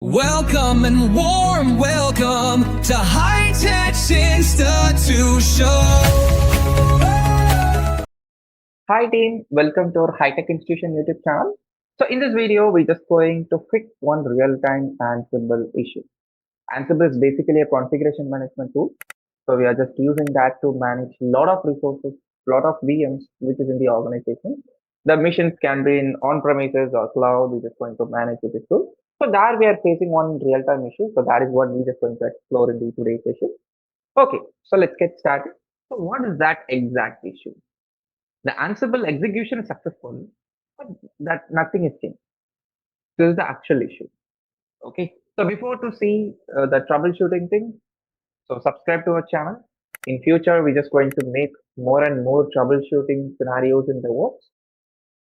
Welcome and warm welcome to High Tech Institution. Hi team, welcome to our High Tech Institution YouTube channel. So in this video, we're just going to fix one real-time Ansible issue. Ansible is basically a configuration management tool. So we are just using that to manage a lot of resources, lot of VMs, which is in the organization. The missions can be in on-premises or cloud. We're just going to manage with this tool. So there we are facing one real-time issue. So that is what we're just going to explore in the today's session. Okay, so let's get started. So what is that exact issue? The Ansible execution is successful, but that nothing is changed. This is the actual issue. Okay. So before to see the troubleshooting thing, so subscribe to our channel. In future, we're just going to make more and more troubleshooting scenarios in the works.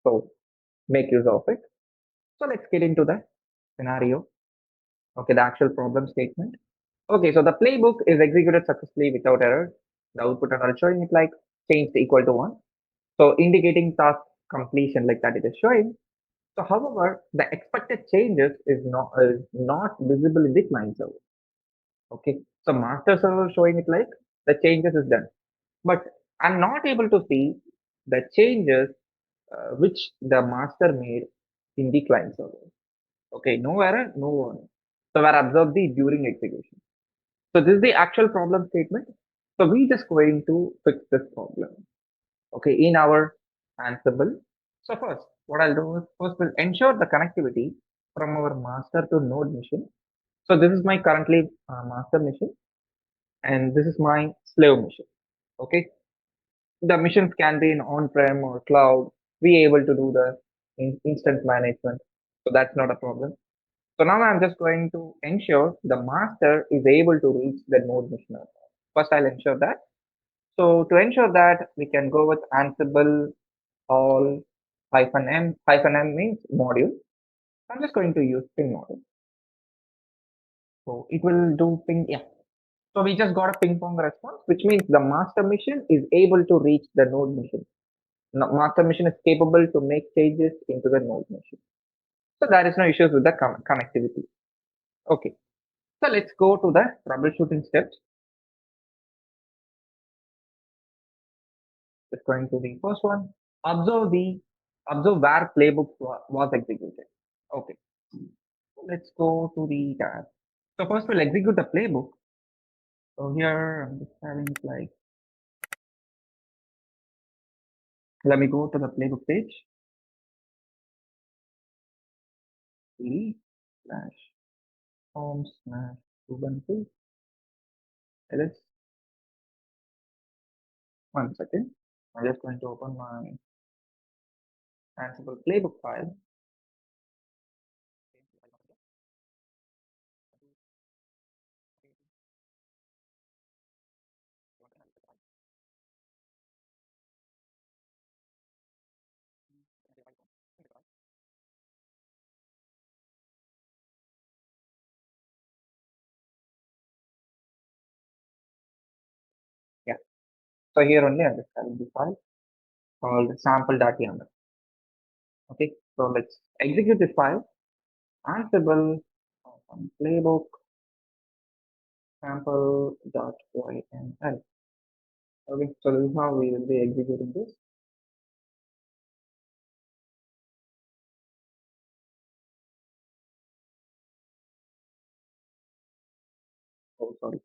So make use of it. So let's get into the scenario. Okay, the actual problem statement. Okay, so the playbook is executed successfully without error. The output are showing it like changed equal to 1. So indicating task completion like that it is showing. So, however, the expected changes is not visible in the client server. Okay, so master server showing it like the changes is done, but I'm not able to see the changes which the master made in the client server. Okay, no error, no warning. So, where observed the during execution. So, this is the actual problem statement. So, we just going to fix this problem. Okay, in our Ansible. So first, what I'll do is first we'll ensure the connectivity from our master to node mission. So this is my currently master mission, and this is my slave mission. Okay, the missions can be in on-prem or cloud. We able to do the instant management, so that's not a problem. So now I'm just going to ensure the master is able to reach the node mission. First, I'll ensure that. So to ensure that, we can go with Ansible all -m means module. I'm just going to use ping module. So it will do ping. Yeah. So we just got a ping pong response, which means the master mission is able to reach the node mission. Master mission is capable to make changes into the node mission. So there is no issues with the connectivity. Okay. So let's go to the troubleshooting steps. Just going to the first one. Observe where playbook was executed. Okay. Let's go to the tab. So first we'll execute the playbook. So here I'm just having it like, let me go to the playbook page. /home/ubuntu ls. One second. I'm just going to open my Ansible playbook file. Yeah. So here only I'm just having the file called sample.yaml. Okay. So let's execute this file. Ansible playbook sample.yml. Okay. So this is how we will be executing this. Oh, sorry.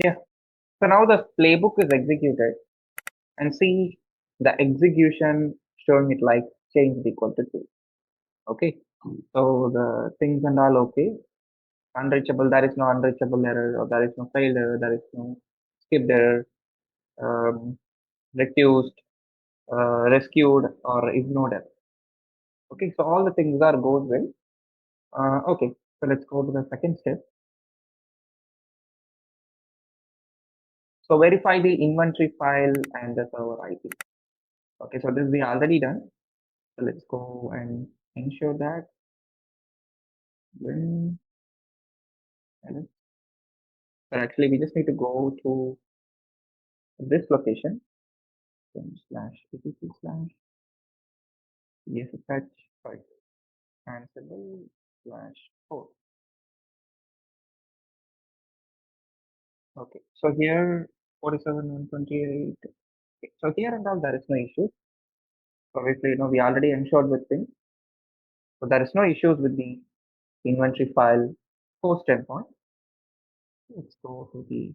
Yeah. So now the playbook is executed and see the execution showing it like change equal to 2. Okay. So the things and all okay. Unreachable, there is no unreachable error, or there is no failed error, there is no skipped error, refused, rescued, or ignored error. Okay, so all the things are goes well. Okay, so let's go to the second step. So verify the inventory file and the server IP. Okay, so this we already done. So let's go and ensure that when so actually we just need to go to this location slash etc slash ESSH sorry ansible slash port. Okay, so here 47 128. Okay, so here and all there is no issue. So obviously, we already ensured with things. So there is no issues with the inventory file host endpoint. Let's go to the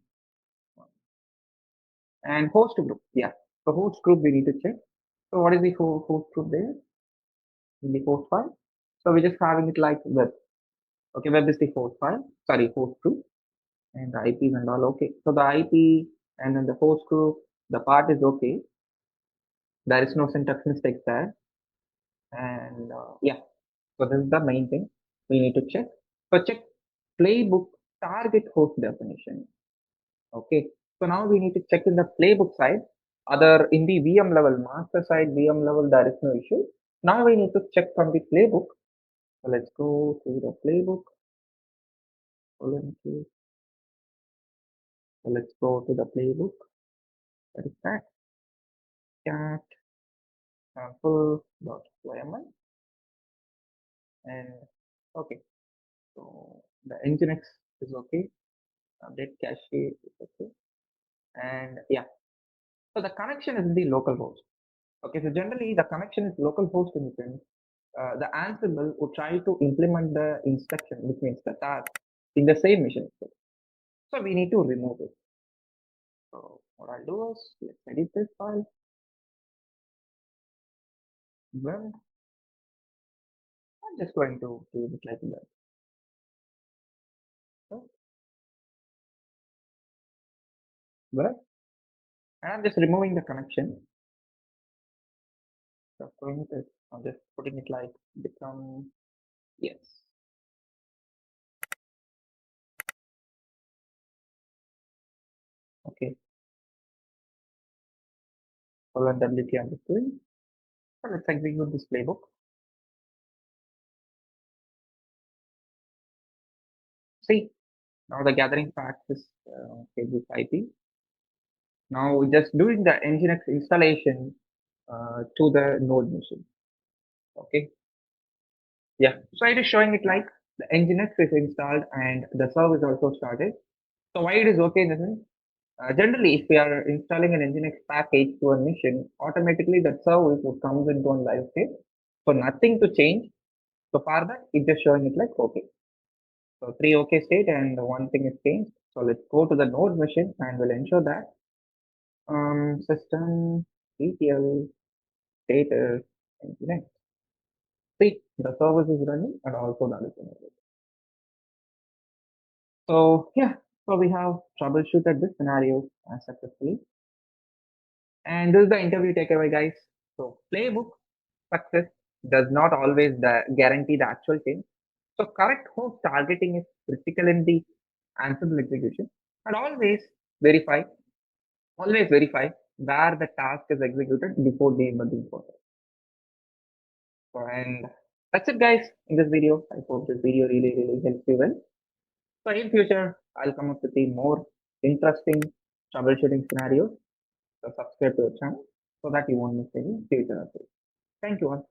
and host group. Yeah, so host group we need to check. So what is the host group there in the host file? So we're just having it like web. Okay, web is the host file. Sorry, host group and the IPs and all. Okay, so the IP and then the host group, the part is okay. There is no syntax mistakes there. And yeah, so this is the main thing we need to check. So check playbook target host definition. Okay, so now we need to check in the playbook side. Other in the VM level, master side, VM level, there is no issue. Now we need to check from the playbook. So let's go to the playbook. So let's go to the playbook. That is that cat sample.yml and okay. So the nginx is okay. Update cache is okay. And yeah, so the connection is in the local host. Okay, so generally the connection is local host in the sense the Ansible would try to implement the instruction, which means the task, in the same machine. So we need to remove it. So what I'll do is let's edit this file. Well, I'm just going to do it like that. So, well, and I'm just removing the connection. So going to, I'm just putting it like become yes. Okay. So when WT I'm just doing. So let's execute this playbook. See, now the gathering facts is this IP. Now just doing the Nginx installation to the node machine. Okay. Yeah. So it is showing it like the Nginx is installed and the serve is also started. So why it is okay in the sense? Generally, if we are installing an Nginx package to a machine, automatically that service would comes into a live state. So nothing to change. So for that, it's just showing it like okay. So three okay state and one thing is changed. So let's go to the node machine and we'll ensure that system detail status Nginx. See, the service is running and also that is enabled. So yeah, so we have troubleshooted this scenario successfully. And this is the interview takeaway, guys. So playbook success does not always guarantee the actual change. So correct host targeting is critical in the Ansible execution. And verify, always verify where the task is executed before the emerging process. So, and that's it, guys, in this video. I hope this video really helps you well. So in future, I'll come up with the more interesting troubleshooting scenarios. So subscribe to the channel so that you won't miss any future updates. Thank you all.